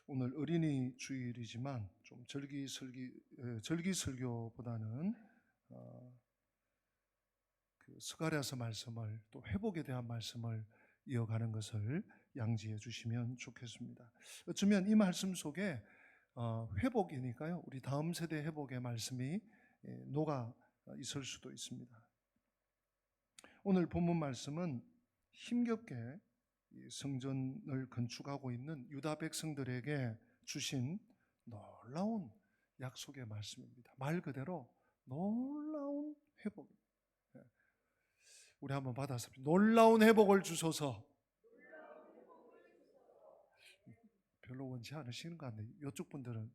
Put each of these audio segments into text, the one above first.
오늘 어린이 주일이지만 좀 절기설교보다는 그 스가랴서 말씀을 또 회복에 대한 말씀을 이어가는 것을 양지해 주시면 좋겠습니다. 어쩌면 이 말씀 속에 회복이니까요, 우리 다음 세대 회복의 말씀이 녹아 있을 수도 있습니다. 오늘 본문 말씀은 힘겹게 성전을 건축하고 있는 유다 백성들에게 주신 놀라운 약속의 말씀입니다. 말 그대로 놀라운 회복입니다. 우리 한번 받아서 놀라운 회복을 주소서. 별로 원치 않으시는 것 같네요. 이쪽 분들은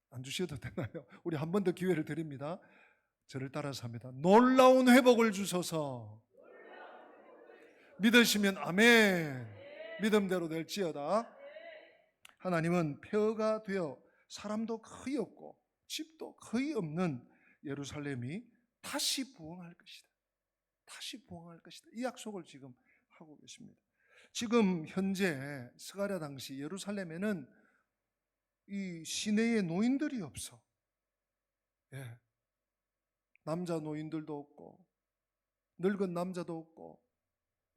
안 주셔도 되나요? 우리 한 번 더 기회를 드립니다. 저를 따라서 합니다. 놀라운 회복을 주소서. 믿으시면 아멘. 믿음대로 될지어다. 하나님은 폐허가 되어 사람도 거의 없고 집도 거의 없는 예루살렘이 다시 부흥할 것이다. 다시 부흥할 것이다. 이 약속을 지금 하고 계십니다. 지금 현재 스가랴 당시 예루살렘에는 이 시내에 노인들이 없어. 예. 남자 노인들도 없고 늙은 남자도 없고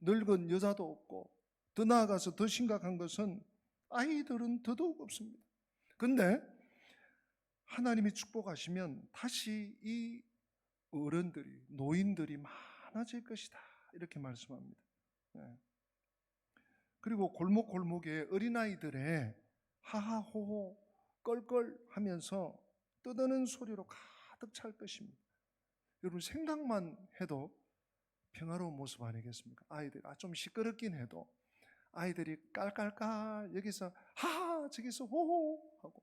늙은 여자도 없고 더 나아가서 더 심각한 것은 아이들은 더더욱 없습니다. 그런데 하나님이 축복하시면 다시 이 어른들이 노인들이 많아질 것이다 이렇게 말씀합니다. 네. 그리고 골목골목에 어린아이들의 하하호호 껄껄 하면서 떠드는 소리로 가득 찰 것입니다. 여러분 생각만 해도 평화로운 모습 아니겠습니까? 아이들 좀 시끄럽긴 해도 아이들이 깔깔깔 여기서 하하 저기서 호호 하고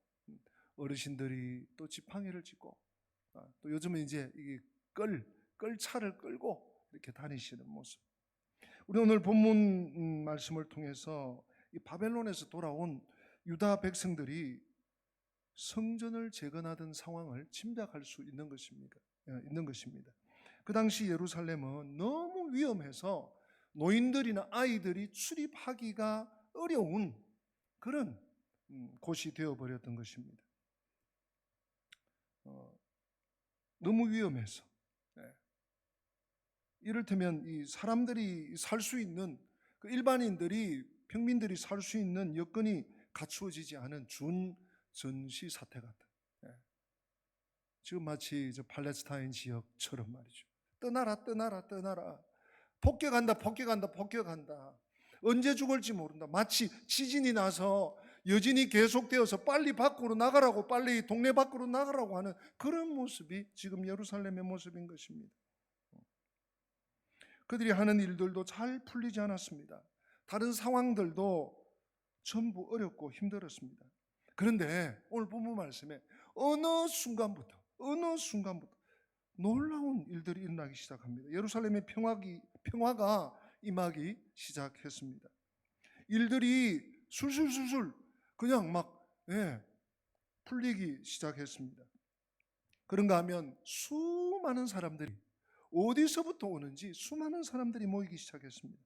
어르신들이 또 지팡이를 짚고 또 요즘은 이제 이게 끌차를 끌고 이렇게 다니시는 모습. 우리 오늘 본문 말씀을 통해서 이 바벨론에서 돌아온 유다 백성들이 성전을 재건하던 상황을 짐작할 수 있는 것입니다. 그 당시 예루살렘은 너무 위험해서 노인들이나 아이들이 출입하기가 어려운 그런 곳이 되어버렸던 것입니다. 너무 위험해서. 이를테면 이 사람들이 살 수 있는 일반인들이 평민들이 살 수 있는 여건이 갖추어지지 않은 준전시 사태 같다. 지금 마치 저 팔레스타인 지역처럼 말이죠. 떠나라 떠나라 떠나라. 폭격한다. 언제 죽을지 모른다. 마치 지진이 나서 여진이 계속되어서 빨리 밖으로 나가라고 빨리 동네 밖으로 나가라고 하는 그런 모습이 지금 예루살렘의 모습인 것입니다. 그들이 하는 일들도 잘 풀리지 않았습니다. 다른 상황들도 전부 어렵고 힘들었습니다. 그런데 오늘 본문 말씀에 어느 순간부터 놀라운 일들이 일어나기 시작합니다. 예루살렘의 평화가 임하기 시작했습니다. 일들이 술술술술 그냥 막 풀리기 시작했습니다. 그런가 하면 수많은 사람들이 어디서부터 오는지 수많은 사람들이 모이기 시작했습니다.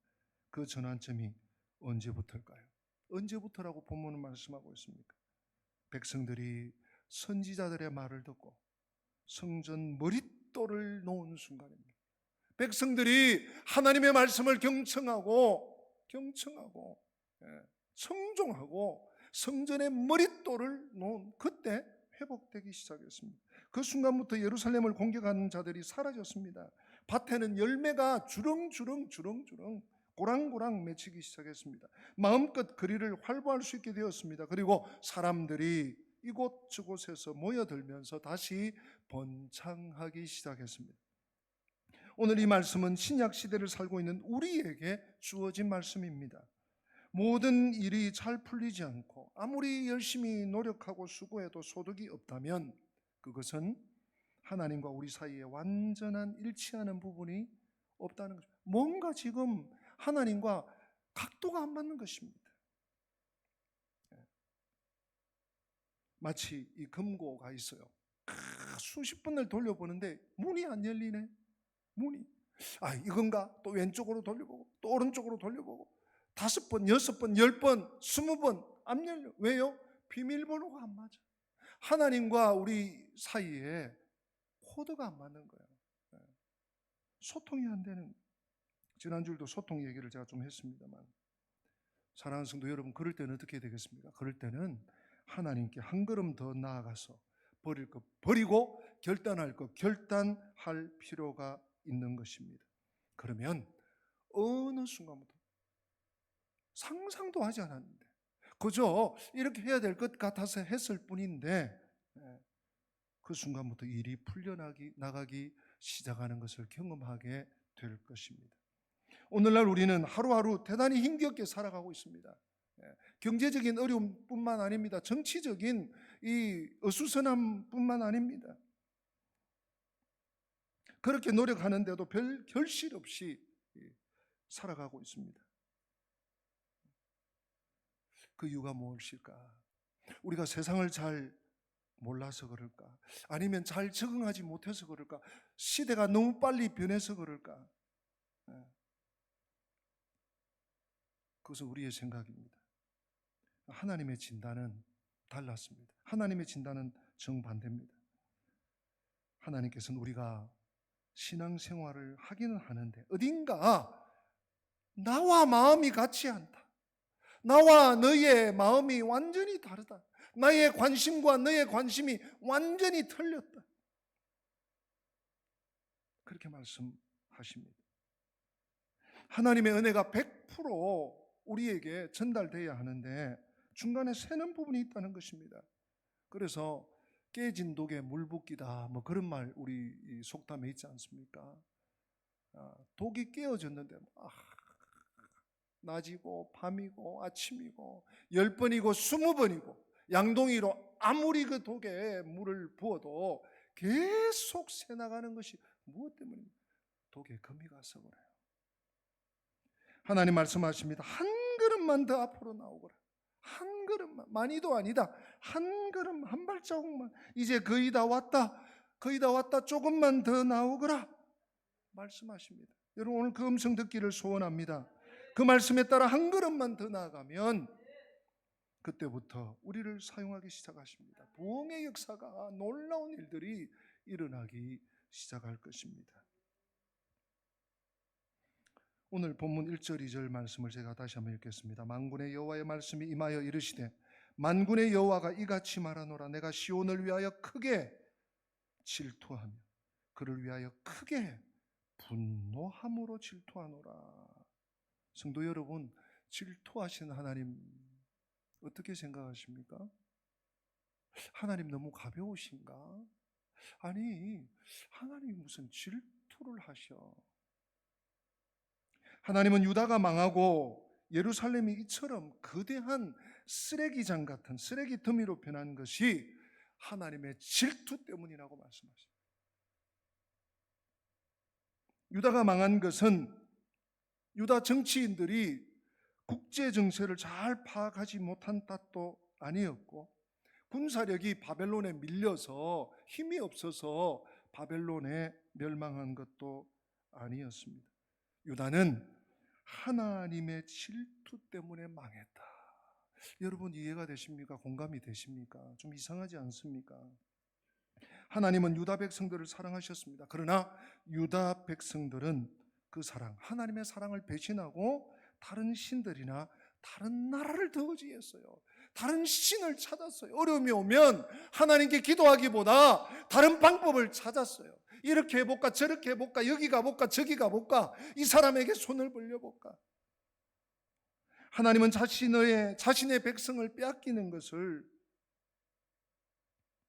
그 전환점이 언제부터일까요? 언제부터라고 본문은 말씀하고 있습니까? 백성들이 선지자들의 말을 듣고 성전 머릿돌을 놓은 순간입니다. 백성들이 하나님의 말씀을 경청하고 청종하고 성전의 머릿돌을 놓은 그때 회복되기 시작했습니다. 그 순간부터 예루살렘을 공격하는 자들이 사라졌습니다. 밭에는 열매가 주렁주렁 고랑고랑 맺히기 시작했습니다. 마음껏 거리를 활보할 수 있게 되었습니다. 그리고 사람들이 이곳저곳에서 모여들면서 다시 번창하기 시작했습니다. 오늘 이 말씀은 신약 시대를 살고 있는 우리에게 주어진 말씀입니다. 모든 일이 잘 풀리지 않고 아무리 열심히 노력하고 수고해도 소득이 없다면 그것은 하나님과 우리 사이에 완전한 일치하는 부분이 없다는 것입니다. 뭔가 지금 하나님과 각도가 안 맞는 것입니다. 마치 이 금고가 있어요. 수십 번을 돌려보는데 문이 안 열리네. 이건가? 또 왼쪽으로 돌려보고 또 오른쪽으로 돌려보고 5번, 6번, 10번, 20번 안 열려. 왜요? 비밀번호가 안 맞아. 하나님과 우리 사이에 코드가 안 맞는 거예요. 소통이 안 되는. 지난주에도 소통 얘기를 제가 좀 했습니다만, 사랑하는 성도 여러분, 그럴 때는 어떻게 되겠습니까? 그럴 때는 하나님께 한 걸음 더 나아가서 버릴 것 버리고 결단할 것 결단할 필요가 있는 것입니다. 그러면 어느 순간부터 상상도 하지 않았는데 그저 이렇게 해야 될 것 같아서 했을 뿐인데 그 순간부터 일이 풀려나가기 시작하는 것을 경험하게 될 것입니다. 오늘날 우리는 하루하루 대단히 힘겹게 살아가고 있습니다. 경제적인 어려움뿐만 아닙니다. 정치적인 이 어수선함뿐만 아닙니다. 그렇게 노력하는데도 별 결실 없이 살아가고 있습니다. 그 이유가 무엇일까? 우리가 세상을 잘 몰라서 그럴까? 아니면 잘 적응하지 못해서 그럴까? 시대가 너무 빨리 변해서 그럴까? 그것은 우리의 생각입니다. 하나님의 진단은 달랐습니다. 하나님의 진단은 정반대입니다. 하나님께서는 우리가 신앙생활을 하기는 하는데 어딘가 나와 마음이 같지 않다. 나와 너의 마음이 완전히 다르다. 나의 관심과 너의 관심이 완전히 틀렸다. 그렇게 말씀하십니다. 하나님의 은혜가 100% 우리에게 전달되어야 하는데 중간에 새는 부분이 있다는 것입니다. 그래서 깨진 독에 물 붓기다 뭐 그런 말 우리 속담에 있지 않습니까? 독이 깨어졌는데 낮이고 밤이고 아침이고 10번이고 20번이고 양동이로 아무리 그 독에 물을 부어도 계속 새나가는 것이 무엇 때문입니까? 독에 금이 가서 그래요. 하나님 말씀하십니다. 한 걸음만 더 앞으로 나오거라. 한 걸음만, 많이도 아니다. 한 걸음, 한 발자국만. 이제 거의 다 왔다. 거의 다 왔다. 조금만 더 나오거라. 말씀하십니다. 여러분 오늘 그 음성 듣기를 소원합니다. 그 말씀에 따라 한 걸음만 더 나아가면 그때부터 우리를 사용하기 시작하십니다. 부흥의 역사가 놀라운 일들이 일어나기 시작할 것입니다. 오늘 본문 1절 2절 말씀을 제가 다시 한번 읽겠습니다. 만군의 여호와의 말씀이 임하여 이르시되 만군의 여호와가 이같이 말하노라. 내가 시온을 위하여 크게 질투하며 그를 위하여 크게 분노함으로 질투하노라. 성도 여러분, 질투하시는 하나님 어떻게 생각하십니까? 하나님 너무 가벼우신가? 아니, 하나님이 무슨 질투를 하셔? 하나님은 유다가 망하고 예루살렘이 이처럼 거대한 쓰레기장 같은 쓰레기 더미로 변한 것이 하나님의 질투 때문이라고 말씀하십니다. 유다가 망한 것은 유다 정치인들이 국제 정세를 잘 파악하지 못한 탓도 아니었고 군사력이 바벨론에 밀려서 힘이 없어서 바벨론에 멸망한 것도 아니었습니다. 유다는 하나님의 질투 때문에 망했다. 여러분 이해가 되십니까? 공감이 되십니까? 좀 이상하지 않습니까? 하나님은 유다 백성들을 사랑하셨습니다. 그러나 유다 백성들은 그 사랑, 하나님의 사랑을 배신하고 다른 신들이나 다른 나라를 더 의지했어요. 다른 신을 찾았어요. 어려움이 오면 하나님께 기도하기보다 다른 방법을 찾았어요. 이렇게 해볼까 저렇게 해볼까 여기 가볼까 저기 가볼까 이 사람에게 손을 벌려볼까. 하나님은 자신의 백성을 빼앗기는 것을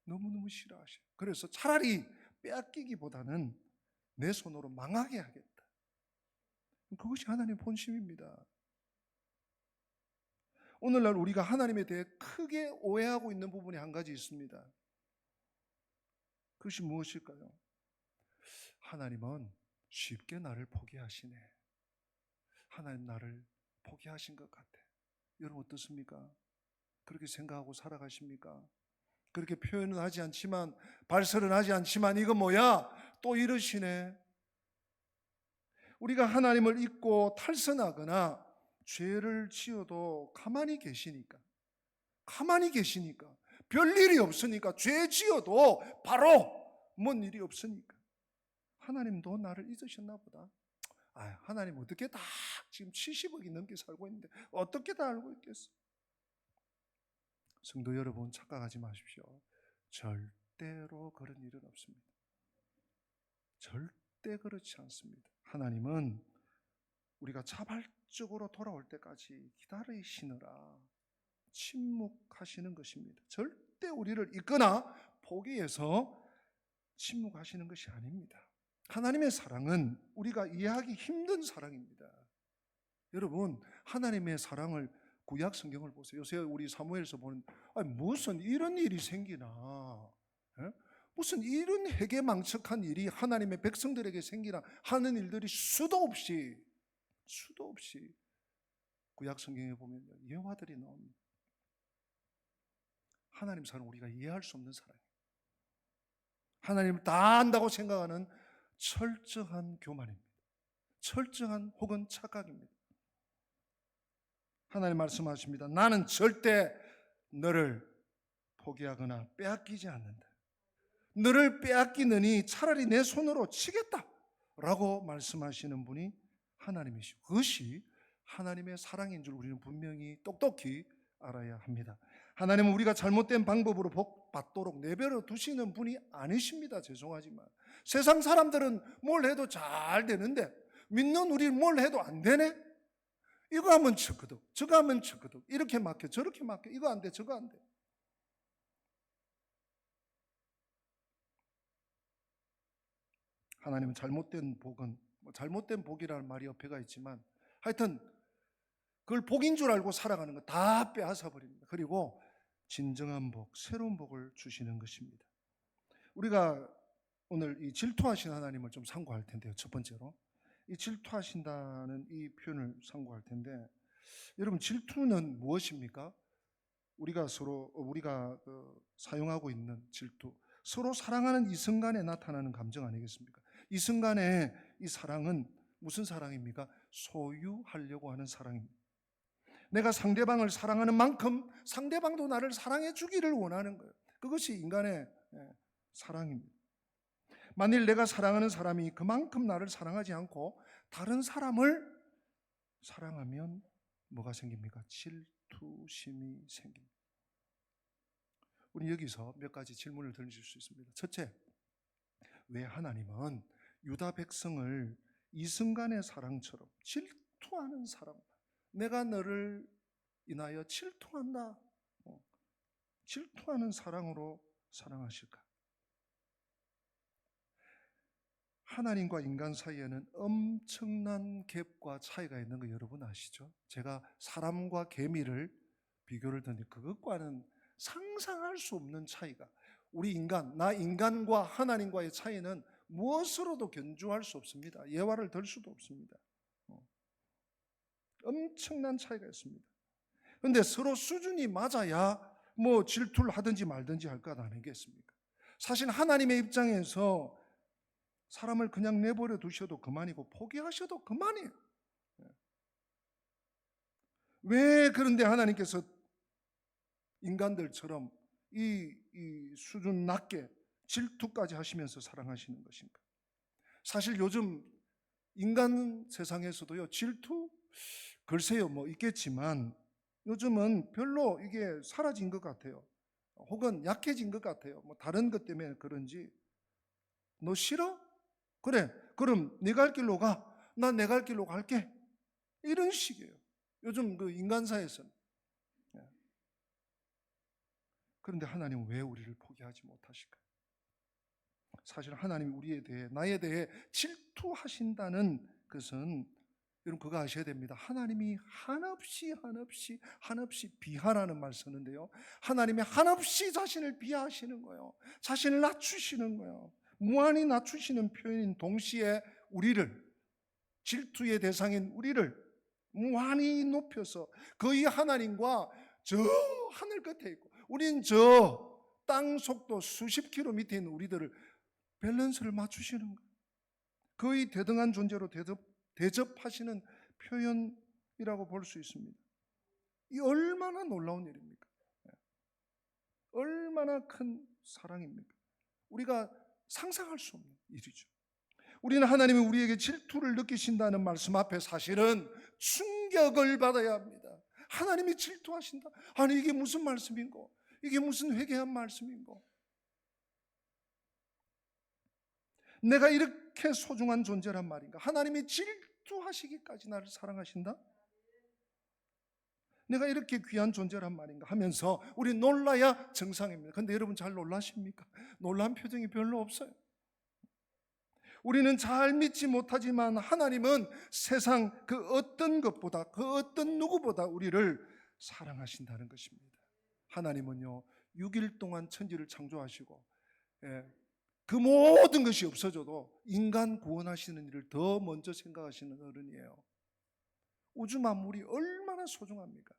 너무너무 싫어하셔요. 그래서 차라리 빼앗기기보다는 내 손으로 망하게 하겠다. 그것이 하나님의 본심입니다. 오늘날 우리가 하나님에 대해 크게 오해하고 있는 부분이 한 가지 있습니다. 그것이 무엇일까요? 하나님은 쉽게 나를 포기하시네. 하나님 나를 포기하신 것 같아. 여러분 어떻습니까? 그렇게 생각하고 살아가십니까? 그렇게 표현은 하지 않지만 발설은 하지 않지만 이거 뭐야? 또 이러시네. 우리가 하나님을 잊고 탈선하거나 죄를 지어도 가만히 계시니까 가만히 계시니까, 별일이 없으니까, 죄 지어도 바로 뭔 일이 없으니까 하나님도 나를 잊으셨나 보다. 하나님 어떻게 다 지금 70억이 넘게 살고 있는데 어떻게 다 알고 있겠어? 성도 여러분, 착각하지 마십시오. 절대로 그런 일은 없습니다. 절대 그렇지 않습니다. 하나님은 우리가 자발적으로 돌아올 때까지 기다리시느라 침묵하시는 것입니다. 절대 우리를 잊거나 포기해서 침묵하시는 것이 아닙니다. 하나님의 사랑은 우리가 이해하기 힘든 사랑입니다. 여러분, 하나님의 사랑을 구약 성경을 보세요. 요새 우리 사무엘에서 보는 무슨 이런 일이 생기나, 무슨 이런 해괴망측한 일이 하나님의 백성들에게 생기나 하는 일들이 수도 없이 구약 성경에 보면 예화들이 나옵니다. 하나님 사랑 우리가 이해할 수 없는 사랑이에요. 하나님을 다 안다고 생각하는 철저한 교만입니다. 철저한 혹은 착각입니다. 하나님 말씀하십니다. 나는 절대 너를 포기하거나 빼앗기지 않는다. 너를 빼앗기느니 차라리 내 손으로 치겠다 라고 말씀하시는 분이 하나님이시고, 그것이 하나님의 사랑인 줄 우리는 분명히 똑똑히 알아야 합니다. 하나님은 우리가 잘못된 방법으로 복 받도록 내버려 두시는 분이 아니십니다. 죄송하지만 세상 사람들은 뭘 해도 잘 되는데 믿는 우리는 뭘 해도 안 되네. 이거 하면 척거덕, 저거 하면 척거덕, 이렇게 막혀 저렇게 막혀, 이거 안 돼 저거 안 돼. 하나님은 잘못된 복은, 잘못된 복이라는 말이 옆에가 있지만 하여튼 그걸 복인 줄 알고 살아가는 거 다 빼앗아 버립니다. 그리고 진정한 복, 새로운 복을 주시는 것입니다. 우리가 오늘 이 질투하신 하나님을 좀 상고할 텐데요. 첫 번째로 이 질투하신다는 이 표현을 상고할 텐데, 여러분 질투는 무엇입니까? 우리가 사용하고 있는 질투, 서로 사랑하는 이순간에 나타나는 감정 아니겠습니까? 이순간의 이 사랑은 무슨 사랑입니까? 소유하려고 하는 사랑입니다. 내가 상대방을 사랑하는 만큼 상대방도 나를 사랑해 주기를 원하는 거예요. 그것이 인간의 사랑입니다. 만일 내가 사랑하는 사람이 그만큼 나를 사랑하지 않고 다른 사람을 사랑하면 뭐가 생깁니까? 질투심이 생깁니다. 우리 여기서 몇 가지 질문을 던질 수 있습니다. 첫째, 왜 하나님은 유다 백성을 이순간의 사랑처럼 질투하는 사랑, 내가 너를 인하여 질투한다, 질투하는 사랑으로 사랑하실까? 하나님과 인간 사이에는 엄청난 갭과 차이가 있는 거 여러분 아시죠? 제가 사람과 개미를 비교를 드는데 그것과는 상상할 수 없는 차이가, 우리 나 인간과 하나님과의 차이는 무엇으로도 견주할 수 없습니다. 예화를 들 수도 없습니다. 엄청난 차이가 있습니다. 그런데 서로 수준이 맞아야 뭐 질투를 하든지 말든지 할 것 아니겠습니까? 사실 하나님의 입장에서 사람을 그냥 내버려 두셔도 그만이고 포기하셔도 그만이에요. 왜 그런데 하나님께서 인간들처럼 이 수준 낮게 질투까지 하시면서 사랑하시는 것인가? 사실 요즘 인간 세상에서도요, 질투 글쎄요 뭐 있겠지만 요즘은 별로 이게 사라진 것 같아요. 혹은 약해진 것 같아요. 뭐 다른 것 때문에 그런지. 너 싫어? 그래, 그럼 네 갈 길로 가. 난 내 갈 길로 갈게. 이런 식이에요. 요즘 그 인간사에서는. 그런데 하나님은 왜 우리를 포기하지 못하실까요? 사실 하나님이 우리에 대해, 나에 대해 질투하신다는 것은 여러분 그거 아셔야 됩니다. 하나님이 한없이 비하라는 말 쓰는데요, 하나님이 한없이 자신을 비하하시는 거예요. 자신을 낮추시는 거예요. 무한히 낮추시는 표현인 동시에 우리를, 질투의 대상인 우리를 무한히 높여서 거의 하나님과 저 하늘 끝에 있고 우린 저 땅 속도 수십 킬로 밑에 있는 우리들을 밸런스를 맞추시는 거예요. 거의 대등한 존재로 대접하시는 표현이라고 볼 수 있습니다. 이 얼마나 놀라운 일입니까? 얼마나 큰 사랑입니까? 우리가 상상할 수 없는 일이죠. 우리는 하나님이 우리에게 질투를 느끼신다는 말씀 앞에 사실은 충격을 받아야 합니다. 하나님이 질투하신다? 아니 이게 무슨 말씀인고? 이게 무슨 회개한 말씀인고? 내가 이렇게 소중한 존재란 말인가? 하나님이 질투하시기까지 나를 사랑하신다? 내가 이렇게 귀한 존재란 말인가 하면서 우리 놀라야 정상입니다. 근데 여러분 잘 놀라십니까? 놀란 표정이 별로 없어요. 우리는 잘 믿지 못하지만 하나님은 세상 그 어떤 것보다, 그 어떤 누구보다 우리를 사랑하신다는 것입니다. 하나님은요 6일 동안 천지를 창조하시고 그 모든 것이 없어져도 인간 구원하시는 일을 더 먼저 생각하시는 어른이에요. 우주 만물이 얼마나 소중합니까?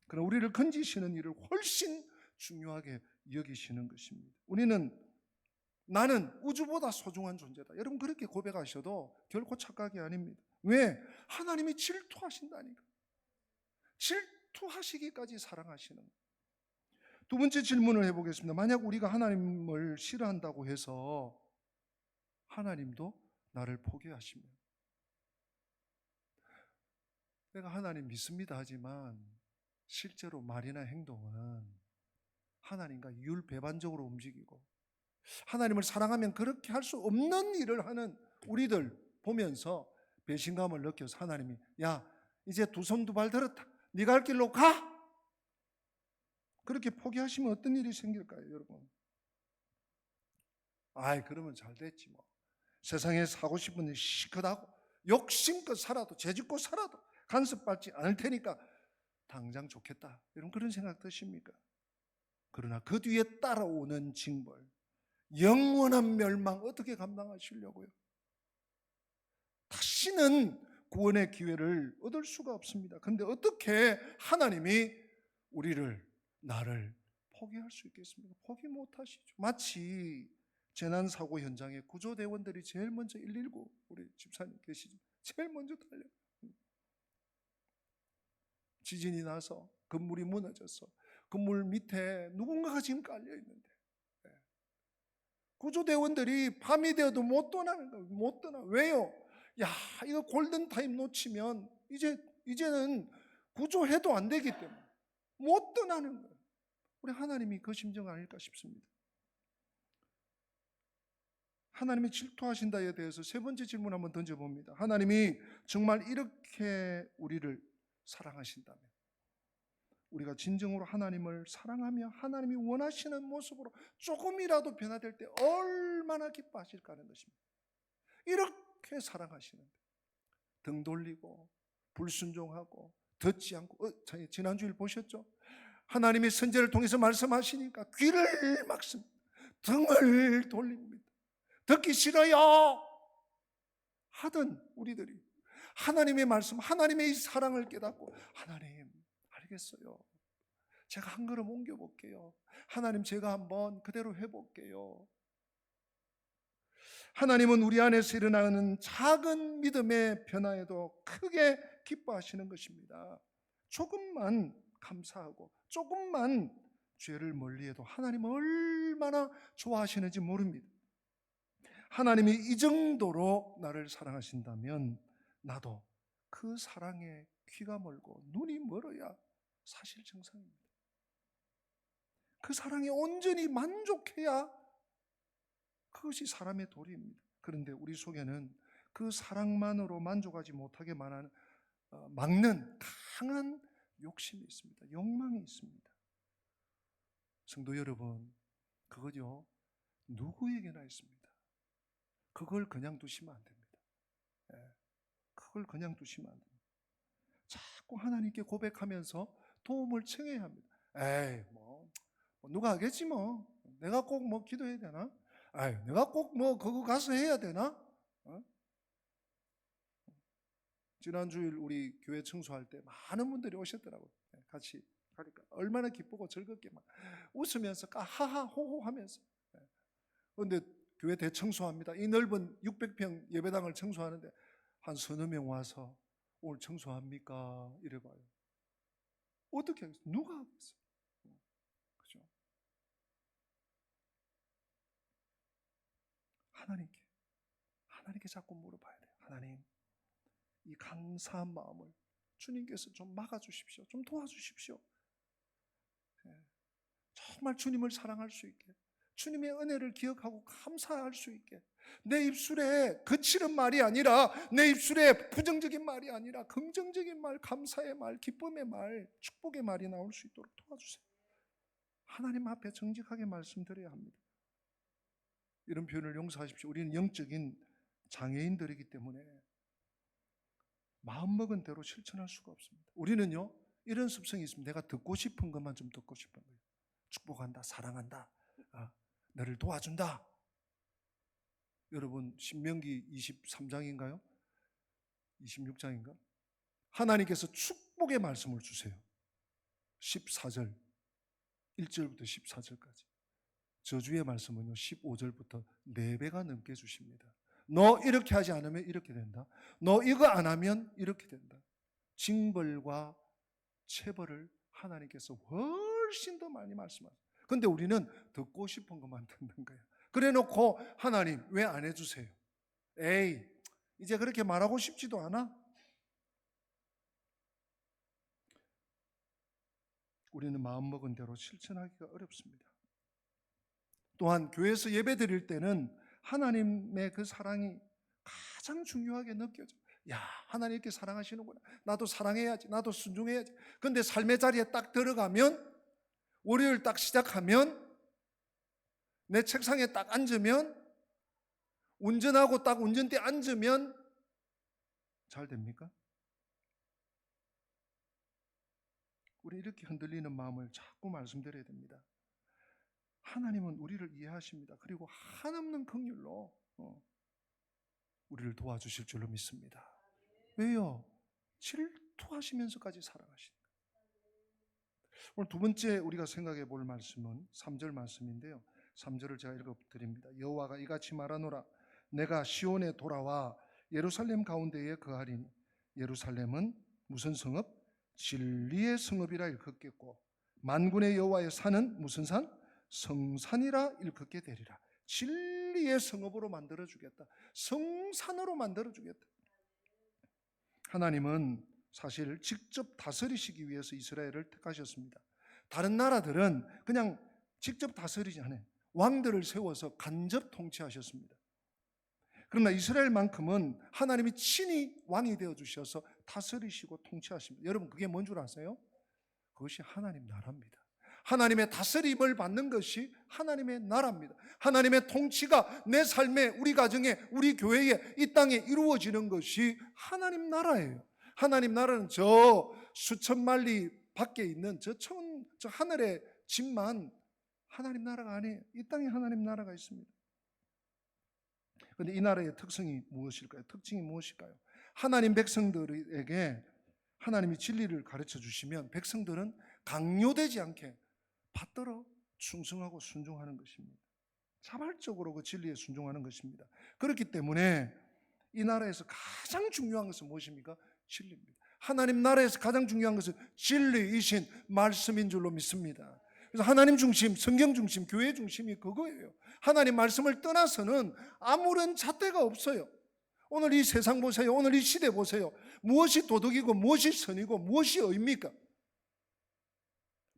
그럼 우리를 건지시는 일을 훨씬 중요하게 여기시는 것입니다. 나는 우주보다 소중한 존재다. 여러분 그렇게 고백하셔도 결코 착각이 아닙니다. 왜? 하나님이 질투하신다니까. 질투하시기까지 사랑하시는 거예요. 두 번째 질문을 해보겠습니다. 만약 우리가 하나님을 싫어한다고 해서 하나님도 나를 포기하시면, 내가 하나님 믿습니다 하지만 실제로 말이나 행동은 하나님과 이율배반적으로 움직이고 하나님을 사랑하면 그렇게 할 수 없는 일을 하는 우리들 보면서 배신감을 느껴서 하나님이 야 이제 두 손 두 발 들었다, 네가 할 길로 가, 그렇게 포기하시면 어떤 일이 생길까요 여러분? 그러면 잘 됐지 뭐. 세상에 사고 싶은 일 시컷하고 욕심껏 살아도 죄짓고 살아도 간섭받지 않을 테니까 당장 좋겠다, 여러분 그런 생각 드십니까? 그러나 그 뒤에 따라오는 징벌, 영원한 멸망 어떻게 감당하시려고요? 다시는 구원의 기회를 얻을 수가 없습니다. 그런데 어떻게 하나님이 나를 포기할 수 있겠습니까? 포기 못하시죠. 마치 재난사고 현장에 구조대원들이 제일 먼저 119, 우리 집사님 계시죠? 제일 먼저 달려요. 지진이 나서 건물이 무너져서 건물 밑에 누군가가 지금 깔려 있는데 구조대원들이 밤이 되어도 못 떠나는 거예요. 못 떠나. 왜요? 이거 골든타임 놓치면 이제는 구조해도 안 되기 때문에 못 떠나는 거예요. 우리 하나님이 그 심정 아닐까 싶습니다. 하나님이 질투하신다에 대해서 세 번째 질문 한번 던져봅니다. 하나님이 정말 이렇게 우리를 사랑하신다면, 우리가 진정으로 하나님을 사랑하며 하나님이 원하시는 모습으로 조금이라도 변화될 때 얼마나 기뻐하실까 하는 것입니다. 이렇게 사랑하시는데 등 돌리고 불순종하고 듣지 않고 지난주일 보셨죠? 하나님이 선지자를 통해서 말씀하시니까 귀를 막습니다. 등을 돌립니다. 듣기 싫어요 하던 우리들이 하나님의 말씀, 하나님의 이 사랑을 깨닫고 하나님 알겠어요, 제가 한 걸음 옮겨볼게요, 하나님 제가 한번 그대로 해볼게요. 하나님은 우리 안에서 일어나는 작은 믿음의 변화에도 크게 기뻐하시는 것입니다. 조금만 감사하고 조금만 죄를 멀리해도 하나님은 얼마나 좋아하시는지 모릅니다. 하나님이 이 정도로 나를 사랑하신다면 나도 그 사랑에 귀가 멀고 눈이 멀어야 사실 정상입니다. 그 사랑에 온전히 만족해야 그것이 사람의 도리입니다. 그런데 우리 속에는 그 사랑만으로 만족하지 못하게 막는 강한 욕심이 있습니다. 욕망이 있습니다. 성도 여러분, 그거요 누구에게나 있습니다. 그걸 그냥 두시면 안 됩니다. 그걸 그냥 두시면 안 됩니다. 자꾸 하나님께 고백하면서 도움을 청해야 합니다. 누가 하겠지 뭐. 내가 꼭 기도해야 되나? 내가 꼭 그거 가서 해야 되나? 지난주일 우리 교회 청소할 때 많은 분들이 오셨더라고요. 같이 하니까 얼마나 기쁘고 즐겁게 막 웃으면서 하하 호호 하면서. 그런데 교회 대청소합니다. 이 넓은 600평 예배당을 청소하는데 한 서너 명 와서 오늘 청소합니까? 이래봐요. 어떻게 하겠어요? 누가 하겠어요? 그죠? 하나님께 자꾸 물어봐야 돼요. 하나님, 이 감사한 마음을 주님께서 좀 막아주십시오. 좀 도와주십시오. 정말 주님을 사랑할 수 있게, 주님의 은혜를 기억하고 감사할 수 있게, 내 입술에 거칠은 말이 아니라, 내 입술에 부정적인 말이 아니라 긍정적인 말, 감사의 말, 기쁨의 말, 축복의 말이 나올 수 있도록 도와주세요. 하나님 앞에 정직하게 말씀드려야 합니다. 이런 표현을 용서하십시오. 우리는 영적인 장애인들이기 때문에 마음먹은 대로 실천할 수가 없습니다. 우리는요, 이런 습성이 있습니다. 내가 듣고 싶은 것만 좀 듣고 싶은 거예요. 축복한다, 사랑한다, 너를 도와준다. 여러분, 신명기 23장인가요? 26장인가? 하나님께서 축복의 말씀을 주세요. 14절, 1절부터 14절까지. 저주의 말씀은요, 15절부터 4배가 넘게 주십니다. 너 이렇게 하지 않으면 이렇게 된다. 너 이거 안 하면 이렇게 된다. 징벌과 체벌을 하나님께서 훨씬 더 많이 말씀하세요. 근데 우리는 듣고 싶은 것만 듣는 거예요. 그래 놓고 하나님 왜 안 해주세요? 에이, 이제 그렇게 말하고 싶지도 않아. 우리는 마음먹은 대로 실천하기가 어렵습니다. 또한 교회에서 예배 드릴 때는 하나님의 그 사랑이 가장 중요하게 느껴져요. 야, 하나님 이렇게 사랑하시는구나. 나도 사랑해야지. 나도 순종해야지. 근데 삶의 자리에 딱 들어가면, 월요일 딱 시작하면, 내 책상에 딱 앉으면, 운전하고 딱 운전대에 앉으면 잘 됩니까? 우리 이렇게 흔들리는 마음을 자꾸 말씀드려야 됩니다. 하나님은 우리를 이해하십니다. 그리고 한없는 긍휼로 우리를 도와주실 줄로 믿습니다. 왜요? 질투하시면서까지 사랑하시니까. 오늘 두 번째 우리가 생각해 볼 말씀은 3절 말씀인데요. 3절을 제가 읽어드립니다. 여호와가 이같이 말하노라. 내가 시온에 돌아와 예루살렘 가운데에 거하리니 예루살렘은 무슨 성읍? 진리의 성읍이라 일컫겠고 만군의 여호와의 산은 무슨 산? 성산이라 일컫게 되리라. 진리의 성읍으로 만들어주겠다. 성산으로 만들어주겠다. 하나님은 사실 직접 다스리시기 위해서 이스라엘을 택하셨습니다. 다른 나라들은 그냥 직접 다스리지 않아요. 왕들을 세워서 간접 통치하셨습니다. 그러나 이스라엘만큼은 하나님이 친히 왕이 되어주셔서 다스리시고 통치하십니다. 여러분, 그게 뭔 줄 아세요? 그것이 하나님 나라입니다. 하나님의 다스림을 받는 것이 하나님의 나라입니다. 하나님의 통치가 내 삶에, 우리 가정에, 우리 교회에, 이 땅에 이루어지는 것이 하나님 나라예요. 하나님 나라는 저 수천만 리 밖에 있는 저 하늘의 집만 하나님 나라가 아니에요. 이 땅에 하나님 나라가 있습니다. 그런데 이 나라의 특성이 무엇일까요? 특징이 무엇일까요? 하나님 백성들에게 하나님이 진리를 가르쳐 주시면 백성들은 강요되지 않게 받들어 충성하고 순종하는 것입니다. 자발적으로 그 진리에 순종하는 것입니다. 그렇기 때문에 이 나라에서 가장 중요한 것은 무엇입니까? 진리입니다. 하나님 나라에서 가장 중요한 것은 진리이신 말씀인 줄로 믿습니다. 그래서 하나님 중심, 성경 중심, 교회 중심이 그거예요. 하나님 말씀을 떠나서는 아무런 잣대가 없어요. 오늘 이 세상 보세요. 오늘 이 시대 보세요. 무엇이 도덕이고 무엇이 선이고 무엇이 의입니까?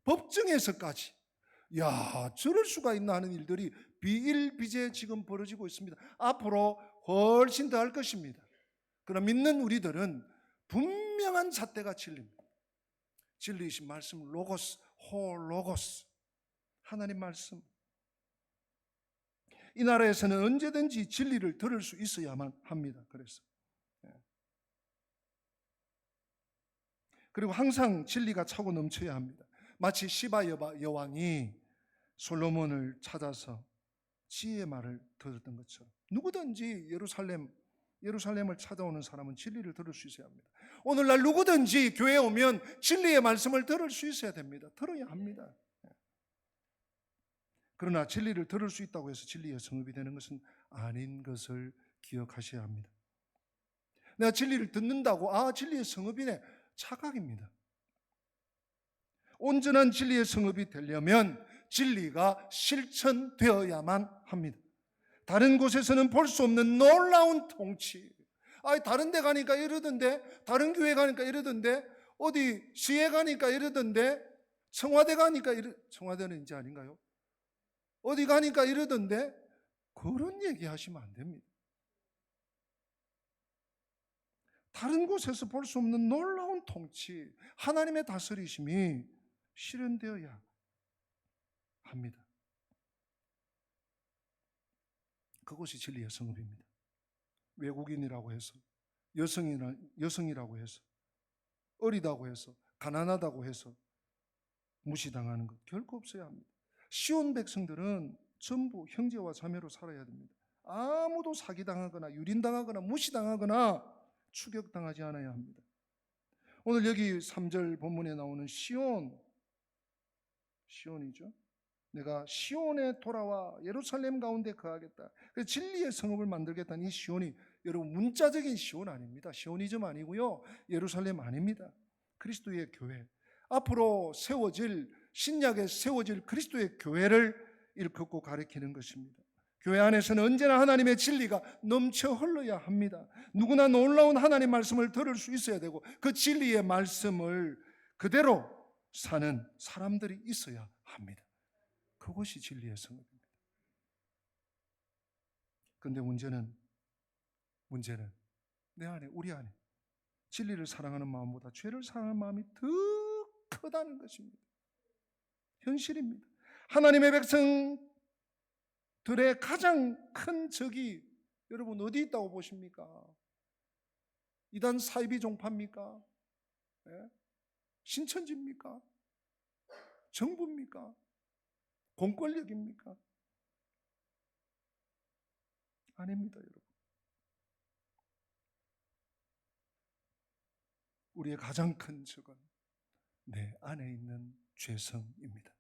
법정에서까지 저럴 수가 있나 하는 일들이 비일비재 지금 벌어지고 있습니다. 앞으로 훨씬 더 할 것입니다. 그러나 믿는 우리들은 분명한 잣대가 진리입니다. 진리이신 말씀, 로고스, 홀로고스, 하나님 말씀. 이 나라에서는 언제든지 진리를 들을 수 있어야만 합니다. 그래서 그리고 항상 진리가 차고 넘쳐야 합니다. 마치 시바 여왕이 솔로몬을 찾아서 지혜의 말을 들었던 것처럼 누구든지 예루살렘을 찾아오는 사람은 진리를 들을 수 있어야 합니다. 오늘날 누구든지 교회에 오면 진리의 말씀을 들을 수 있어야 됩니다. 들어야 합니다. 그러나 진리를 들을 수 있다고 해서 진리의 성읍이 되는 것은 아닌 것을 기억하셔야 합니다. 내가 진리를 듣는다고 진리의 성읍이네, 착각입니다. 온전한 진리의 성읍이 되려면 진리가 실천되어야만 합니다. 다른 곳에서는 볼 수 없는 놀라운 통치. 다른 데 가니까 이러던데, 다른 교회 가니까 이러던데, 어디 시에 가니까 이러던데, 청와대 가니까 청와대는 이제 아닌가요? 어디 가니까 이러던데, 그런 얘기 하시면 안 됩니다. 다른 곳에서 볼 수 없는 놀라운 통치, 하나님의 다스리심이 실현되어야 합니다. 그것이 진리의 성읍입니다. 외국인이라고 해서, 여성이라고 해서, 어리다고 해서, 가난하다고 해서 무시당하는 것 결코 없어야 합니다. 시온 백성들은 전부 형제와 자매로 살아야 됩니다. 아무도 사기당하거나 유린당하거나 무시당하거나 추격당하지 않아야 합니다. 오늘 여기 3절 본문에 나오는 시온이죠. 내가 시온에 돌아와 예루살렘 가운데 거하겠다. 그래서 진리의 성읍을 만들겠다는 이 시온이 여러분 문자적인 시온 아닙니다. 시오니즘 아니고요. 예루살렘 아닙니다. 그리스도의 교회. 앞으로 세워질 신약에 세워질 그리스도의 교회를 일컫고 가리키는 것입니다. 교회 안에서는 언제나 하나님의 진리가 넘쳐 흘러야 합니다. 누구나 놀라운 하나님 말씀을 들을 수 있어야 되고 그 진리의 말씀을 그대로 사는 사람들이 있어야 합니다. 그것이 진리의 성읍입니다. 그런데 문제는 내 안에, 우리 안에 진리를 사랑하는 마음보다 죄를 사랑하는 마음이 더 크다는 것입니다. 현실입니다. 하나님의 백성들의 가장 큰 적이 여러분 어디 있다고 보십니까? 이단 사이비 종파입니까? 네? 신천지입니까? 정부입니까? 공권력입니까? 아닙니다, 여러분. 우리의 가장 큰 적은 내 안에 있는 죄성입니다.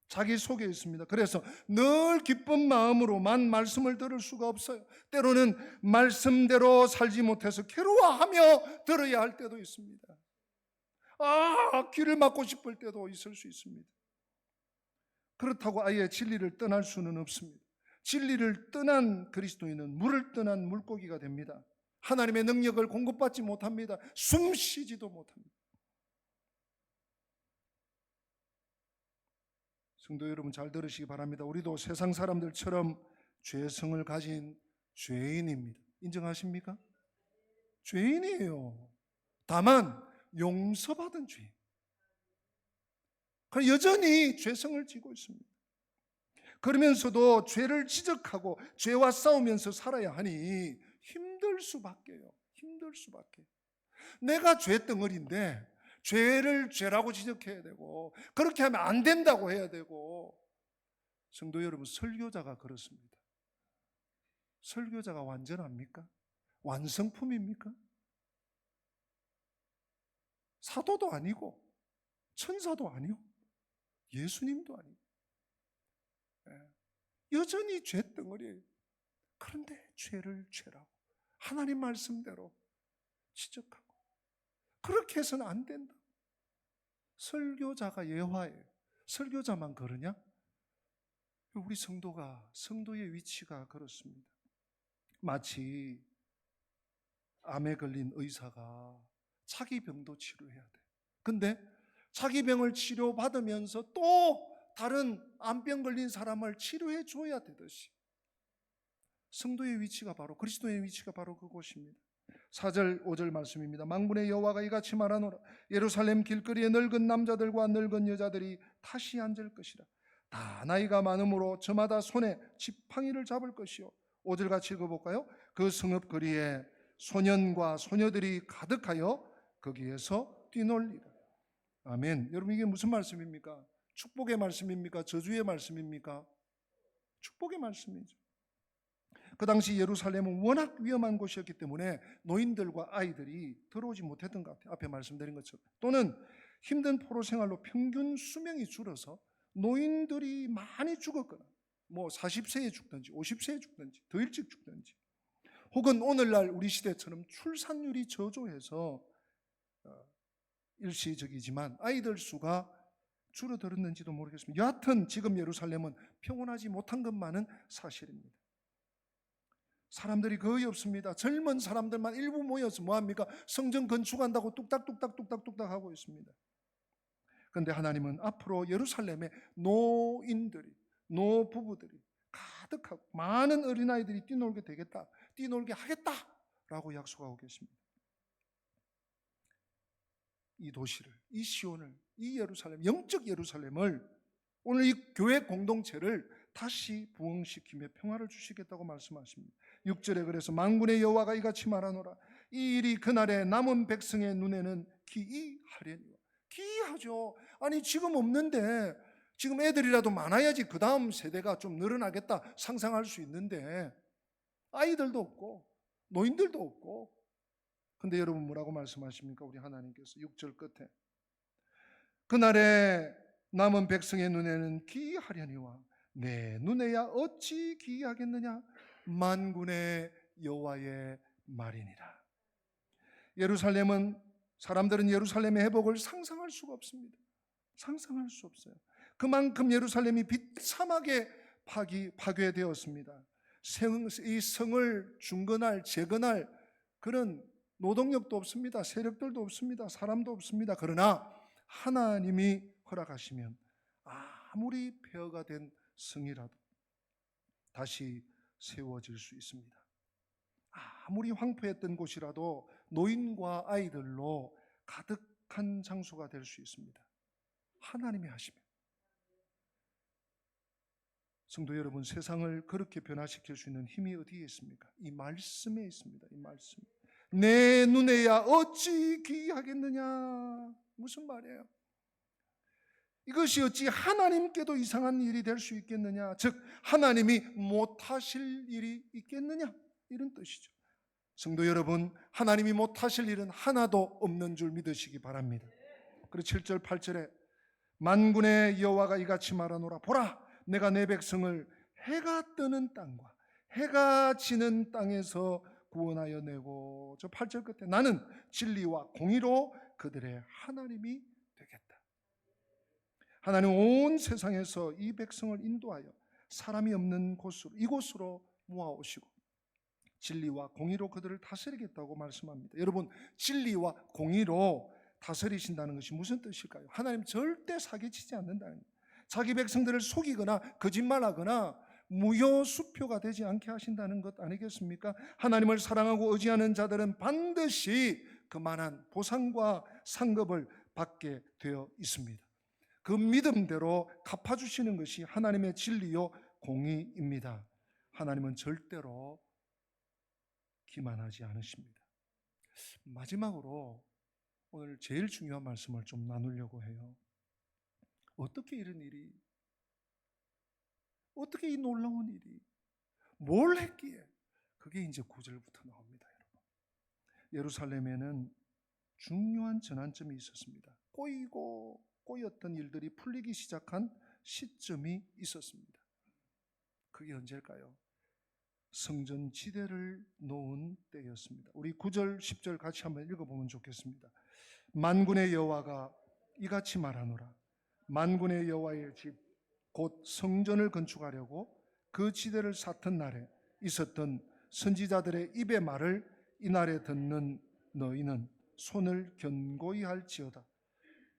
자기 속에 있습니다. 그래서 늘 기쁜 마음으로만 말씀을 들을 수가 없어요. 때로는 말씀대로 살지 못해서 괴로워하며 들어야 할 때도 있습니다. 귀를 막고 싶을 때도 있을 수 있습니다. 그렇다고 아예 진리를 떠날 수는 없습니다. 진리를 떠난 그리스도인은 물을 떠난 물고기가 됩니다. 하나님의 능력을 공급받지 못합니다. 숨 쉬지도 못합니다. 성도 여러분 잘 들으시기 바랍니다. 우리도 세상 사람들처럼 죄성을 가진 죄인입니다. 인정하십니까? 죄인이에요. 다만 용서받은 죄인. 여전히 죄성을 지고 있습니다. 그러면서도 죄를 지적하고 죄와 싸우면서 살아야 하니 힘들 수밖에요. 힘들 수밖에. 내가 죄덩어리인데 죄를 죄라고 지적해야 되고 그렇게 하면 안 된다고 해야 되고. 성도 여러분, 설교자가 그렇습니다. 설교자가 완전합니까? 완성품입니까? 사도도 아니고 천사도 아니고 예수님도 아니고 여전히 죄덩어리예요. 그런데 죄를 죄라고 하나님 말씀대로 지적하고 그렇게 해서는 안 된다. 설교자가 예화예요. 설교자만 그러냐? 우리 성도의 위치가 그렇습니다. 마치 암에 걸린 의사가 자기 병도 치료해야 돼. 근데 자기 병을 치료받으면서 또 다른 암병 걸린 사람을 치료해 줘야 되듯이 성도의 위치가 바로 그리스도의 위치가 바로 그곳입니다. 4절 5절 말씀입니다. 만군의 여호와가 이같이 말하노라. 예루살렘 길거리에 늙은 남자들과 늙은 여자들이 다시 앉을 것이라. 다 나이가 많으므로 저마다 손에 지팡이를 잡을 것이요. 5절 같이 읽어볼까요? 그 성읍 거리에 소년과 소녀들이 가득하여 거기에서 뛰놀리라. 아멘. 여러분 이게 무슨 말씀입니까? 축복의 말씀입니까? 저주의 말씀입니까? 축복의 말씀이죠. 그 당시 예루살렘은 워낙 위험한 곳이었기 때문에 노인들과 아이들이 들어오지 못했던 것 같아요. 앞에 말씀드린 것처럼. 또는 힘든 포로 생활로 평균 수명이 줄어서 노인들이 많이 죽었거나 40세에 죽든지 50세에 죽든지 더 일찍 죽든지 혹은 오늘날 우리 시대처럼 출산율이 저조해서 일시적이지만 아이들 수가 줄어들었는지도 모르겠습니다. 여하튼 지금 예루살렘은 평온하지 못한 것만은 사실입니다. 사람들이 거의 없습니다. 젊은 사람들만 일부 모여서 뭐합니까? 성전 건축한다고 뚝딱뚝딱 하고 있습니다. 그런데 하나님은 앞으로 예루살렘에 노인들이, 노부부들이 가득하고 많은 어린아이들이 뛰놀게 되겠다, 뛰놀게 하겠다라고 약속하고 계십니다. 이 도시를, 이 시온을, 이 예루살렘, 영적 예루살렘을, 오늘 이 교회 공동체를 다시 부흥시키며 평화를 주시겠다고 말씀하십니다. 6절에 그래서 만군의 여호와가 이같이 말하노라. 이 일이 그날에 남은 백성의 눈에는 기이하려니와. 기이하죠. 아니 지금 없는데, 지금 애들이라도 많아야지 그 다음 세대가 좀 늘어나겠다 상상할 수 있는데 아이들도 없고 노인들도 없고. 근데 여러분 뭐라고 말씀하십니까? 우리 하나님께서 6절 끝에 그날에 남은 백성의 눈에는 기이하려니와 내 눈에야 어찌 기이하겠느냐? 만군의 여호와의 말이니라. 예루살렘은, 사람들은 예루살렘의 회복을 상상할 수가 없습니다. 상상할 수 없어요. 그만큼 예루살렘이 비참하게 파괴되었습니다. 이 성을 중건할, 재건할 그런 노동력도 없습니다. 세력들도 없습니다. 사람도 없습니다. 그러나 하나님이 허락하시면 아무리 폐허가 된 성이라도 다시 세워질 수 있습니다. 아무리 황폐했던 곳이라도 노인과 아이들로 가득한 장소가 될 수 있습니다. 하나님이 하시면. 성도 여러분, 세상을 그렇게 변화시킬 수 있는 힘이 어디에 있습니까? 이 말씀에 있습니다. 이 말씀. 내 눈에야 어찌 기이하겠느냐? 무슨 말이에요? 이것이 어찌 하나님께도 이상한 일이 될 수 있겠느냐? 즉 하나님이 못하실 일이 있겠느냐? 이런 뜻이죠. 성도 여러분, 하나님이 못하실 일은 하나도 없는 줄 믿으시기 바랍니다. 그리고 7절 8절에 만군의 여호와가 이같이 말하노라. 보라, 내가 내 백성을 해가 뜨는 땅과 해가 지는 땅에서 구원하여 내고, 저 8절 끝에 나는 진리와 공의로 그들의 하나님이 되겠다. 하나님 온 세상에서 이 백성을 인도하여 사람이 없는 곳으로, 이곳으로 모아오시고 진리와 공의로 그들을 다스리겠다고 말씀합니다. 여러분, 진리와 공의로 다스리신다는 것이 무슨 뜻일까요? 하나님 절대 사기치지 않는다는 거예요. 자기 백성들을 속이거나 거짓말하거나 무효수표가 되지 않게 하신다는 것 아니겠습니까? 하나님을 사랑하고 의지하는 자들은 반드시 그만한 보상과 상급을 받게 되어 있습니다. 그 믿음대로 갚아주시는 것이 하나님의 진리요 공의입니다. 하나님은 절대로 기만하지 않으십니다. 마지막으로 오늘 제일 중요한 말씀을 좀 나누려고 해요. 어떻게 이런 일이, 어떻게 이 놀라운 일이, 뭘 했기에? 그게 이제 9절부터 나옵니다. 여러분, 예루살렘에는 중요한 전환점이 있었습니다. 꼬였던 일들이 풀리기 시작한 시점이 있었습니다. 그게 언제일까요? 성전 지대를 놓은 때였습니다. 우리 9절 10절 같이 한번 읽어보면 좋겠습니다. 만군의 여호와가 이같이 말하노라. 만군의 여호와의 집 곧 성전을 건축하려고 그 지대를 샀던 날에 있었던 선지자들의 입의 말을 이날에 듣는 너희는 손을 견고히 할지어다.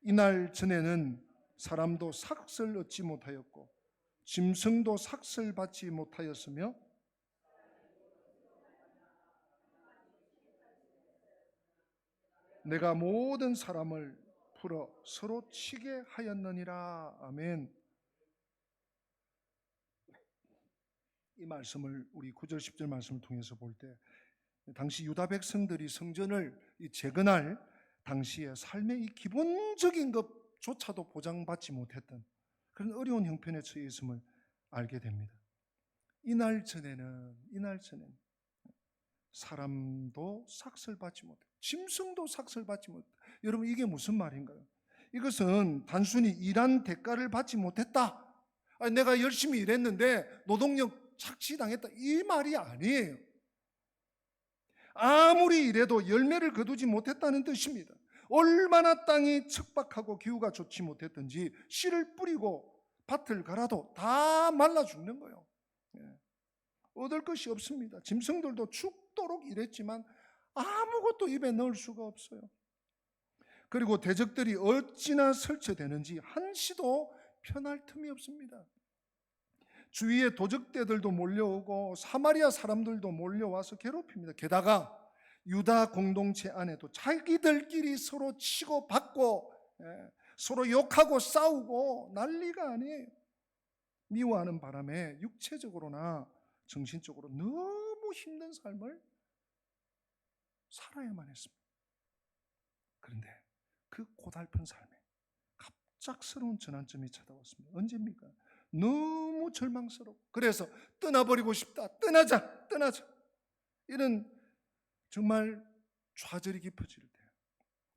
이날 전에는 사람도 삭슬 얻지 못하였고 짐승도 삭슬 받지 못하였으며 내가 모든 사람을 풀어 서로 치게 하였느니라. 아멘. 이 말씀을 우리 9절 10절 말씀을 통해서 볼 때 당시 유다 백성들이 성전을 재건할 당시에 삶의 이 기본적인 것조차도 보장받지 못했던 그런 어려운 형편에 처해 있음을 알게 됩니다. 이날 전에는 사람도 삭슬받지 못해, 짐승도 삭슬받지 못해. 여러분, 이게 무슨 말인가요? 이것은 단순히 일한 대가를 받지 못했다, 내가 열심히 일했는데 노동력 착취당했다, 이 말이 아니에요. 아무리 일해도 열매를 거두지 못했다는 뜻입니다. 얼마나 땅이 척박하고 기후가 좋지 못했든지 씨를 뿌리고 밭을 갈아도 다 말라 죽는 거예요. 얻을 것이 없습니다. 짐승들도 죽도록 일했지만 아무것도 입에 넣을 수가 없어요. 그리고 대적들이 어찌나 설치되는지 한시도 편할 틈이 없습니다. 주위에 도적대들도 몰려오고 사마리아 사람들도 몰려와서 괴롭힙니다. 게다가 유다 공동체 안에도 자기들끼리 서로 치고 받고 서로 욕하고 싸우고 난리가 아니에요. 미워하는 바람에 육체적으로나 정신적으로 너무 힘든 삶을 살아야만 했습니다. 그런데 그 고달픈 삶에 갑작스러운 전환점이 찾아왔습니다. 언제입니까? 너무 절망스럽고 그래서 떠나버리고 싶다. 떠나자. 이런 정말 좌절이 깊어질 때,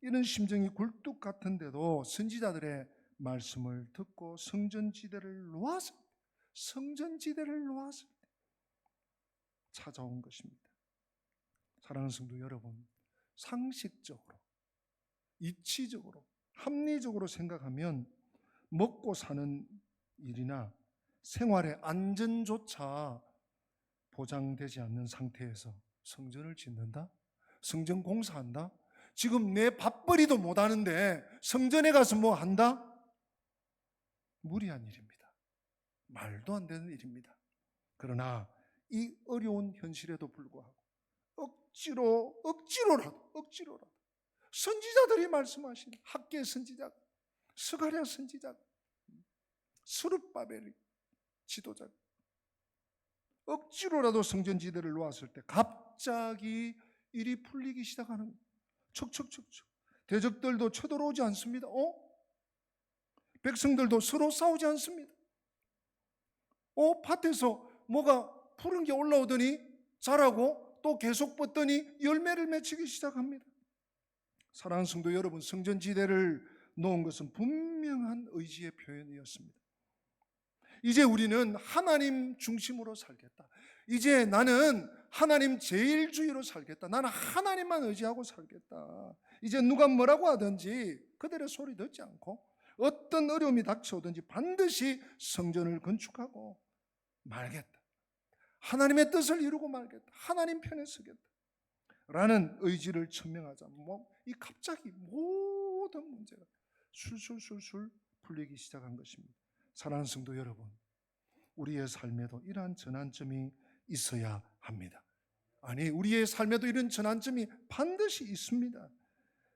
이런 심정이 굴뚝 같은데도 선지자들의 말씀을 듣고 성전지대를 놓았을 때 찾아온 것입니다. 사랑하는 성도 여러분, 상식적으로, 이치적으로, 합리적으로 생각하면 먹고 사는 일이나 생활의 안전조차 보장되지 않는 상태에서 성전을 짓는다? 성전 공사한다? 지금 내 밥벌이도 못하는데 성전에 가서 뭐 한다? 무리한 일입니다. 말도 안 되는 일입니다. 그러나 이 어려운 현실에도 불구하고 억지로라도 선지자들이 말씀하신 학계 선지자, 스가랴 선지자, 스룹바벨 지도자, 억지로라도 성전지대를 놓았을 때 갑자기 일이 풀리기 시작하는 거예요. 척척 대적들도 쳐들어오지 않습니다. 백성들도 서로 싸우지 않습니다. 밭에서 뭐가 푸른 게 올라오더니 자라고 또 계속 뻗더니 열매를 맺히기 시작합니다. 사랑하는 성도 여러분, 성전지대를 놓은 것은 분명한 의지의 표현이었습니다. 이제 우리는 하나님 중심으로 살겠다. 이제 나는 하나님 제일주의로 살겠다. 나는 하나님만 의지하고 살겠다. 이제 누가 뭐라고 하든지 그들의 소리 듣지 않고 어떤 어려움이 닥쳐오든지 반드시 성전을 건축하고 말겠다. 하나님의 뜻을 이루고 말겠다. 하나님 편에 서겠다. 라는 의지를 천명하자. 이 갑자기 모든 문제가 술술 풀리기 시작한 것입니다. 사랑하는 성도 여러분, 우리의 삶에도 이러한 전환점이 있어야 합니다. 아니, 우리의 삶에도 이런 전환점이 반드시 있습니다.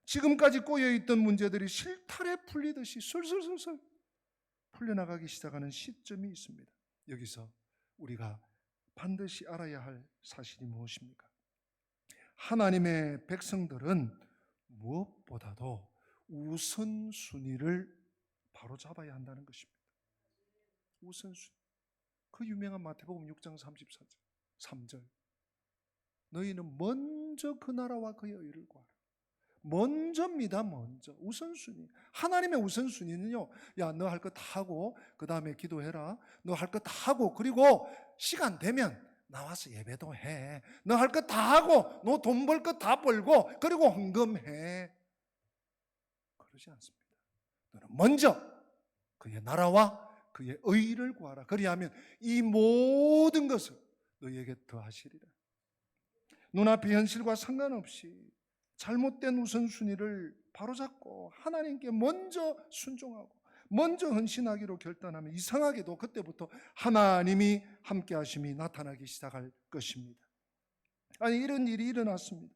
지금까지 꼬여있던 문제들이 실타래 풀리듯이 술술술술 풀려나가기 시작하는 시점이 있습니다. 여기서 우리가 반드시 알아야 할 사실이 무엇입니까? 하나님의 백성들은 무엇보다도 우선순위를 바로 잡아야 한다는 것입니다. 우선순위. 그 유명한 마태복음 6장 34절 3절. 너희는 먼저 그 나라와 그의 의를 구하라. 먼저입니다. 먼저. 우선순위. 하나님의 우선순위는요, 야, 너 할 거 다 하고 그 다음에 기도해라. 너 할 거 다 하고 그리고 시간 되면 나와서 예배도 해. 너 할 거 다 하고 너 돈 벌 거 다 벌고 그리고 헌금해. 그러지 않습니다. 너는 먼저 그의 나라와 그의 의를 구하라. 그리하면 이 모든 것을 너희에게 더하시리라. 눈앞의 현실과 상관없이 잘못된 우선순위를 바로잡고 하나님께 먼저 순종하고 먼저 헌신하기로 결단하면 이상하게도 그때부터 하나님이 함께 하심이 나타나기 시작할 것입니다. 아니, 이런 일이 일어났습니다.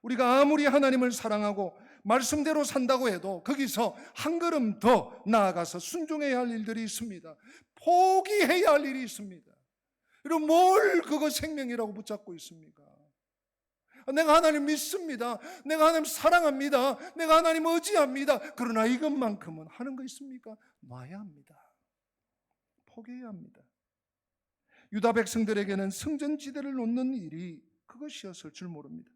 우리가 아무리 하나님을 사랑하고 말씀대로 산다고 해도 거기서 한 걸음 더 나아가서 순종해야 할 일들이 있습니다. 포기해야 할 일이 있습니다. 그럼 뭘 그거 생명이라고 붙잡고 있습니까? 내가 하나님 믿습니다. 내가 하나님 사랑합니다. 내가 하나님 의지합니다. 그러나 이것만큼은 하는 거 있습니까? 놔야 합니다. 포기해야 합니다. 유다 백성들에게는 성전지대를 놓는 일이 그것이었을 줄 모릅니다.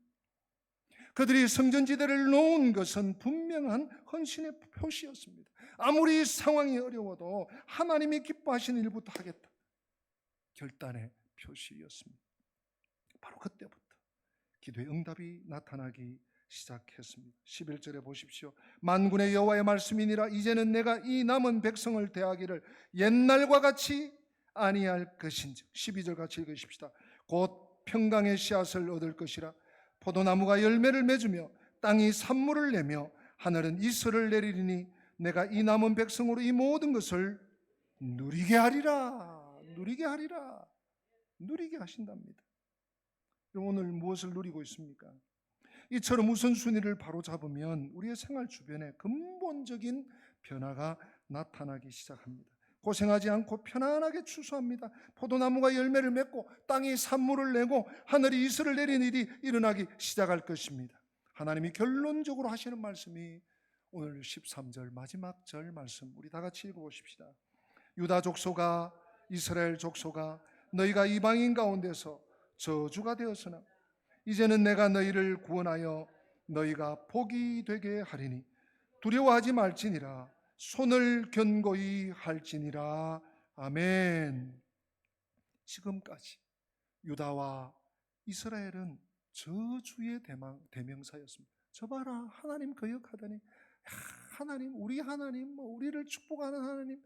그들이 성전지대를 놓은 것은 분명한 헌신의 표시였습니다. 아무리 상황이 어려워도 하나님이 기뻐하시는 일부터 하겠다. 결단의 표시였습니다. 바로 그때부터 기도의 응답이 나타나기 시작했습니다. 11절에 보십시오. 만군의 여호와의 말씀이니라. 이제는 내가 이 남은 백성을 대하기를 옛날과 같이 아니할 것인즉. 12절 같이 읽으십시다. 곧 평강의 씨앗을 얻을 것이라. 포도나무가 열매를 맺으며 땅이 산물을 내며 하늘은 이슬을 내리리니 내가 이 남은 백성으로 이 모든 것을 누리게 하리라. 누리게 하리라. 누리게 하신답니다. 오늘 무엇을 누리고 있습니까? 이처럼 우선순위를 바로잡으면 우리의 생활 주변에 근본적인 변화가 나타나기 시작합니다. 고생하지 않고 편안하게 추수합니다. 포도나무가 열매를 맺고 땅이 산물을 내고 하늘이 이슬을 내리는 일이 일어나기 시작할 것입니다. 하나님이 결론적으로 하시는 말씀이 오늘 13절 마지막 절 말씀, 우리 다 같이 읽어보십시다. 유다 족속아, 이스라엘 족속아, 너희가 이방인 가운데서 저주가 되었으나 이제는 내가 너희를 구원하여 너희가 복이 되게 하리니 두려워하지 말지니라. 손을 견고히 할지니라. 아멘. 지금까지 유다와 이스라엘은 저주의 대명사였습니다. 저 봐라, 하나님 거역하더니, 하나님, 우리 하나님, 우리를 축복하는 하나님,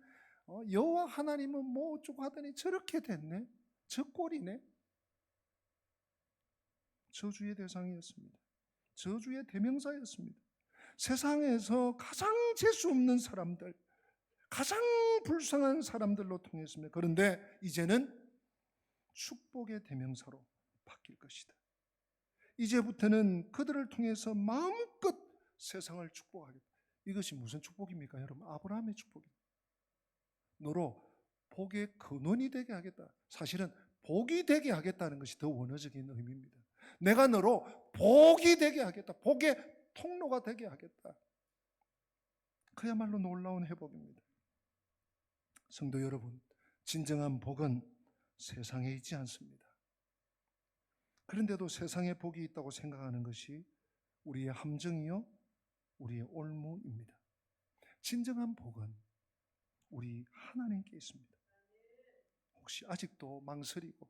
여호와 하나님은 뭐 어쩌고 하더니 저렇게 됐네, 저 꼴이네. 저주의 대상이었습니다. 저주의 대명사였습니다. 세상에서 가장 재수 없는 사람들, 가장 불쌍한 사람들로 통했습니다. 그런데 이제는 축복의 대명사로 바뀔 것이다. 이제부터는 그들을 통해서 마음껏 세상을 축복하겠다. 이것이 무슨 축복입니까, 여러분? 아브라함의 축복입니다. 너로 복의 근원이 되게 하겠다. 사실은 복이 되게 하겠다는 것이 더 원어적인 의미입니다. 내가 너로 복이 되게 하겠다. 복의 통로가 되게 하겠다. 그야말로 놀라운 회복입니다. 성도 여러분, 진정한 복은 세상에 있지 않습니다. 그런데도 세상에 복이 있다고 생각하는 것이 우리의 함정이요, 우리의 올무입니다. 진정한 복은 우리 하나님께 있습니다. 혹시 아직도 망설이고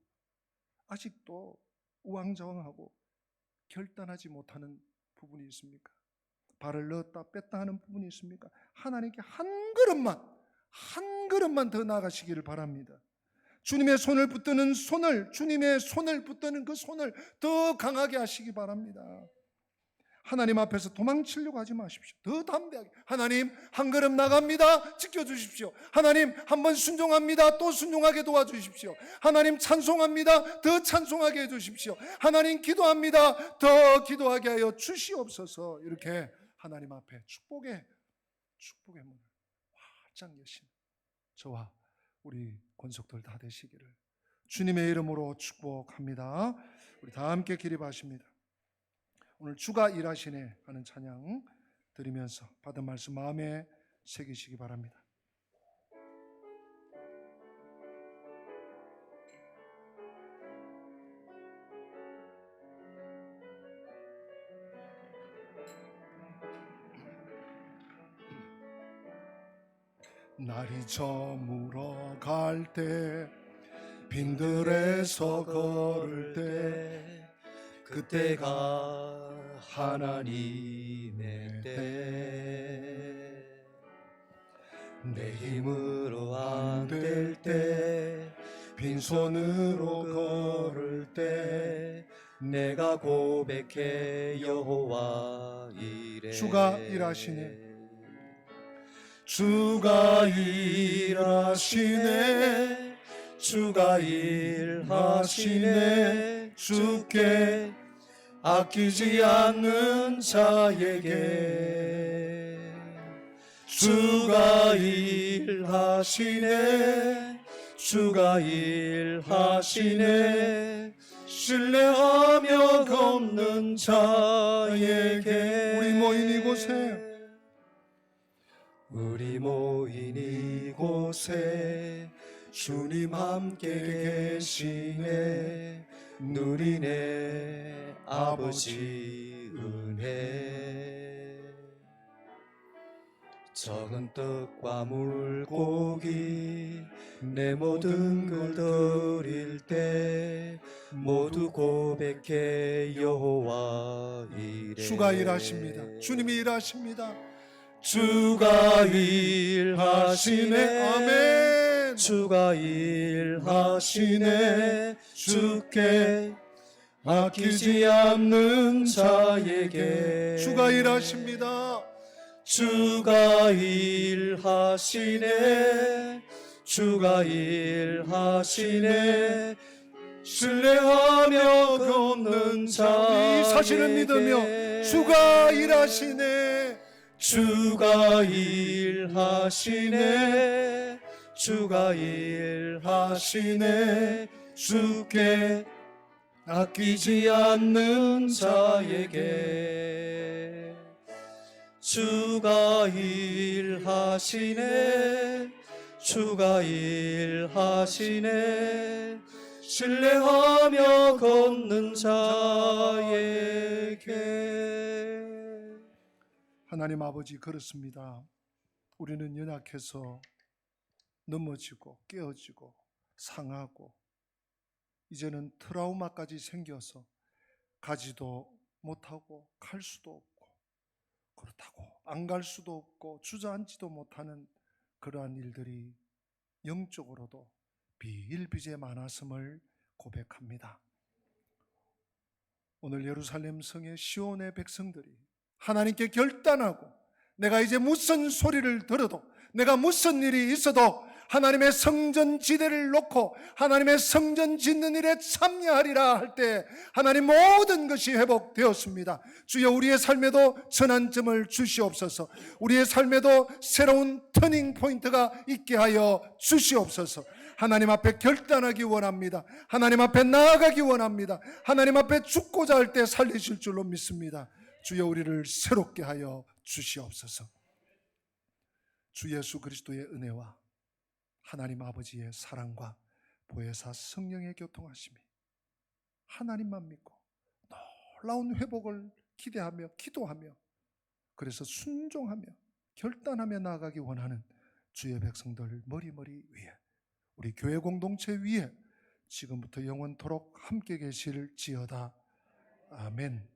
아직도 우왕좌왕하고 결단하지 못하는 부분이 있습니까? 발을 넣었다 뺐다 하는 부분이 있습니까? 하나님께 한 걸음만 더 나아가시기를 바랍니다. 주님의 손을 붙드는 주님의 손을 붙드는 그 손을 더 강하게 하시기 바랍니다. 하나님 앞에서 도망치려고 하지 마십시오. 더 담대하게, 하나님 한 걸음 나갑니다, 지켜주십시오. 하나님 한번 순종합니다, 또 순종하게 도와주십시오. 하나님 찬송합니다, 더 찬송하게 해주십시오. 하나님 기도합니다, 더 기도하게 하여 주시옵소서. 이렇게 하나님 앞에 축복의 문을 활짝 여신 저와 우리 권속들 다 되시기를 주님의 이름으로 축복합니다. 우리 다 함께 기립하십니다. 오늘 주가 일하시네 하는 찬양 드리면서 받은 말씀 마음에 새기시기 바랍니다. 날이 저물어 갈 때 빈들에서 걸을 때 그때가 하나님의 때, 내 힘으로 안 될 때, 빈손으로 걸을 때, 내가 고백해 여호와 이래. 주가 일하시네, 주가 일하시네, 주가 일하시네, 주께 아끼지 않는 자에게 주가 일하시네, 주가 일하시네, 신뢰하며 걷는 자에게. 우리 모인 이곳에 주님 함께 계시네, 누리네 아버지 은혜. 적은 떡과 물고기 내 모든 걸 드릴 때 모두 고백해 여호와 이래. 주가 일하십니다. 주님이 일하십니다. 주가 일하시네. 아멘. 주가 일하시네. 주께 아끼지 않는 자에게. 주가 일하십니다. 주가 일하시네. 주가 일하시네. 신뢰하며 걷는 자에게. 이 사실을 믿으며 주가 일하시네. 주가 일하시네. 주가 일하시네. 주께 아끼지 않는 자에게. 주가 일하시네. 주가 일하시네. 신뢰하며 걷는 자에게. 하나님 아버지, 그렇습니다. 우리는 연약해서 넘어지고 깨어지고 상하고 이제는 트라우마까지 생겨서 가지도 못하고 갈 수도 없고 그렇다고 안 갈 수도 없고 주저앉지도 못하는 그러한 일들이 영적으로도 비일비재 많았음을 고백합니다. 오늘 예루살렘 성의 시온의 백성들이 하나님께 결단하고 내가 이제 무슨 소리를 들어도 내가 무슨 일이 있어도 하나님의 성전 지대를 놓고 하나님의 성전 짓는 일에 참여하리라 할 때 하나님 모든 것이 회복되었습니다. 주여, 우리의 삶에도 전환점을 주시옵소서. 우리의 삶에도 새로운 터닝 포인트가 있게 하여 주시옵소서. 하나님 앞에 결단하기 원합니다. 하나님 앞에 나아가기 원합니다. 하나님 앞에 죽고자 할 때 살리실 줄로 믿습니다. 주여, 우리를 새롭게 하여 주시옵소서. 주 예수 그리스도의 은혜와 하나님 아버지의 사랑과 보혜사 성령의 교통하심이 하나님만 믿고 놀라운 회복을 기대하며 기도하며 그래서 순종하며 결단하며 나아가기 원하는 주의 백성들 머리머리 위에, 우리 교회 공동체 위에 지금부터 영원토록 함께 계실지어다. 아멘.